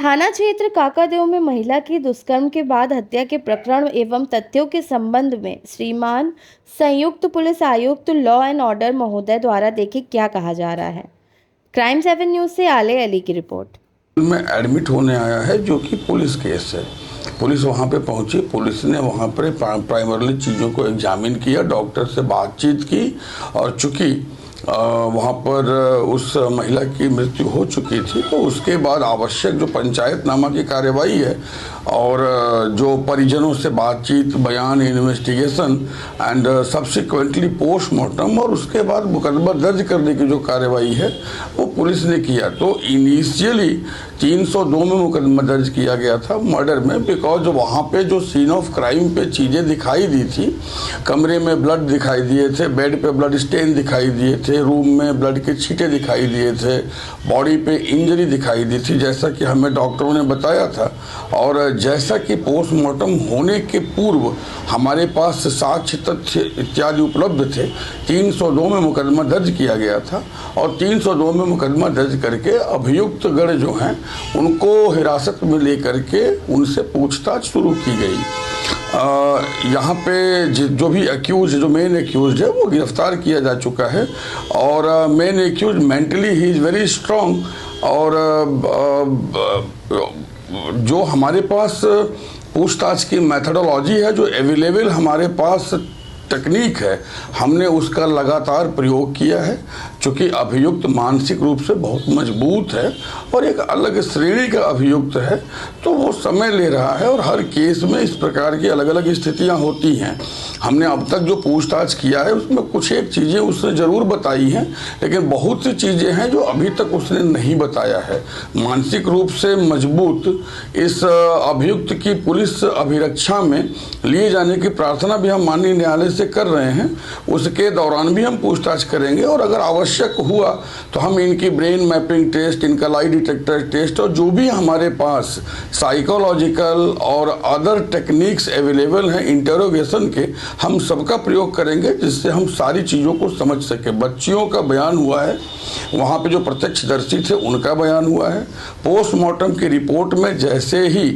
थाना क्षेत्र काकादेव में महिला की दुष्कर्म के बाद हत्या के प्रकरण एवं तथ्यों के संबंध में श्रीमान संयुक्त पुलिस आयुक्त लॉ एंड ऑर्डर महोदय द्वारा देखिए क्या कहा जा रहा है। क्राइम 7 न्यूज से आले अली की रिपोर्ट। में एडमिट होने आया है जो कि पुलिस केस है। पुलिस वहां पे पहुंची, पुलिस ने वहां पर प्राइमरली चीज़ों को एग्जामिन किया, डॉक्टर से बातचीत की और चूँकि वहाँ पर उस महिला की मृत्यु हो चुकी थी तो उसके बाद आवश्यक जो पंचायतनामा की कार्यवाही है और जो परिजनों से बातचीत, बयान, इन्वेस्टिगेशन एंड सब्सिक्वेंटली पोस्टमार्टम और उसके बाद मुकदमा दर्ज करने की जो कार्यवाही है वो पुलिस ने किया। तो इनिशियली 302 में मुकदमा दर्ज किया गया था मर्डर में, बिकॉज वहाँ पे जो सीन ऑफ क्राइम पे चीज़ें दिखाई दी थी, कमरे में ब्लड दिखाई दिए थे, बेड पे ब्लड स्टेन दिखाई दिए थे, रूम में ब्लड के छींटे दिखाई दिए थे, बॉडी पे इंजरी दिखाई दी थी जैसा कि हमें डॉक्टरों ने बताया था। और जैसा कि पोस्टमार्टम होने के पूर्व हमारे पास साक्ष्य तथ्य इत्यादि उपलब्ध थे, 302 में मुकदमा दर्ज किया गया था और 302 में मुकदमा दर्ज करके अभियुक्त गण जो हैं उनको हिरासत में लेकर के उनसे पूछताछ शुरू की गई। यहाँ पे जो भी एक्यूज, जो मेन एक्यूज है वो गिरफ्तार किया जा चुका है और main accused mentally he is very strong. और जो हमारे पास पूछताछ की मेथडोलॉजी है, जो अवेलेबल हमारे पास टेक्निक है, हमने उसका लगातार प्रयोग किया है। चूँकि अभियुक्त मानसिक रूप से बहुत मजबूत है और एक अलग श्रेणी का अभियुक्त है तो वो समय ले रहा है और हर केस में इस प्रकार की अलग अलग स्थितियां होती हैं। हमने अब तक जो पूछताछ किया है उसमें कुछ एक चीज़ें उसने ज़रूर बताई हैं, लेकिन बहुत सी चीज़ें हैं जो अभी तक उसने नहीं बताया है। मानसिक रूप से मजबूत इस अभियुक्त की पुलिस अभिरक्षा में लिए जाने की प्रार्थना भी हम माननीय न्यायालय से कर रहे हैं। उसके दौरान भी हम पूछताछ करेंगे और अगर आवश्यक हुआ तो हम इनकी ब्रेन मैपिंग टेस्ट, इनका लाई डिटेक्टर टेस्ट और जो भी हमारे पास साइकोलॉजिकल और अदर टेक्निक्स अवेलेबल हैं इंटरोगेशन के, हम सबका प्रयोग करेंगे जिससे हम सारी चीज़ों को समझ सकें। बच्चियों का बयान हुआ है, वहाँ पे जो प्रत्यक्षदर्शी थे उनका बयान हुआ है। पोस्टमार्टम की रिपोर्ट में जैसे ही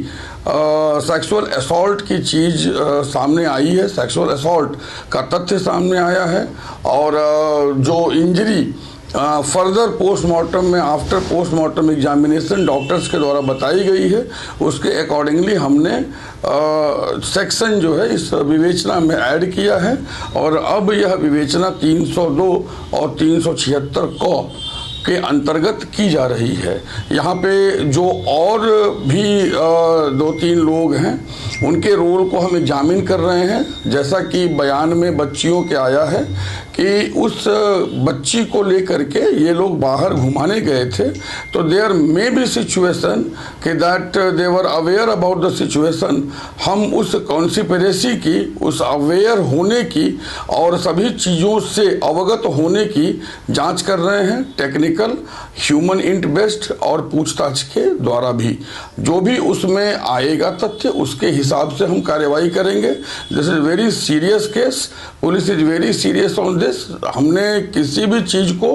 सेक्सुअल असॉल्ट की चीज़ सामने आई है, सेक्सुअल असॉल्ट का तथ्य सामने आया है और जो इंजरी फर्दर पोस्टमार्टम में आफ्टर पोस्टमार्टम एग्जामिनेशन डॉक्टर्स के द्वारा बताई गई है, उसके अकॉर्डिंगली हमने सेक्शन जो है इस विवेचना में ऐड किया है और अब यह विवेचना 302 और 376 को के अंतर्गत की जा रही है। यहाँ पे जो और भी 2-3 लोग हैं उनके रोल को हम एग्जामिन कर रहे हैं। जैसा कि बयान में बच्चियों के आया है कि उस बच्ची को लेकर के ये लोग बाहर घुमाने गए थे तो देयर मे बी सिचुएशन कि that they were aware about the situation. हम उस कॉन्स्पिरेसी की, उस अवेयर होने की और सभी चीज़ों से अवगत होने की जांच कर रहे हैं। टेक्निकल, ह्यूमन इंट बेस्ड और पूछताछ के द्वारा भी जो भी उसमें आएगा तथ्य उसके हिसाब से हम कार्रवाई करेंगे। This is very serious case, police is very serious on this. हमने किसी भी चीज़ को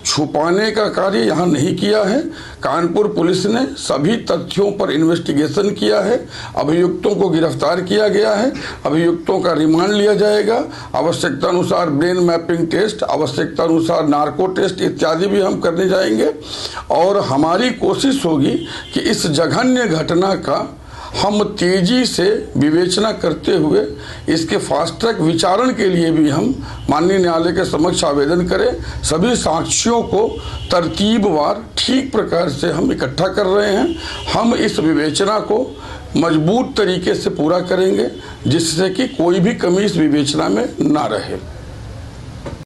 छुपाने का कार्य यहाँ नहीं किया है। कानपुर पुलिस ने सभी तथ्यों पर इन्वेस्टिगेशन किया है, अभियुक्तों को गिरफ्तार किया गया है, अभियुक्तों का रिमांड लिया जाएगा, आवश्यकता अनुसार ब्रेन मैपिंग टेस्ट, आवश्यकता अनुसार नार्को टेस्ट इत्यादि भी हम करने जाएंगे और हमारी कोशिश होगी कि इस जघन्य घटना का हम तेजी से विवेचना करते हुए इसके फास्ट ट्रैक विचारण के लिए भी हम माननीय न्यायालय के समक्ष आवेदन करें। सभी साक्ष्यों को तरतीबवार ठीक प्रकार से हम इकट्ठा कर रहे हैं। हम इस विवेचना को मजबूत तरीके से पूरा करेंगे जिससे कि कोई भी कमी इस विवेचना में ना रहे।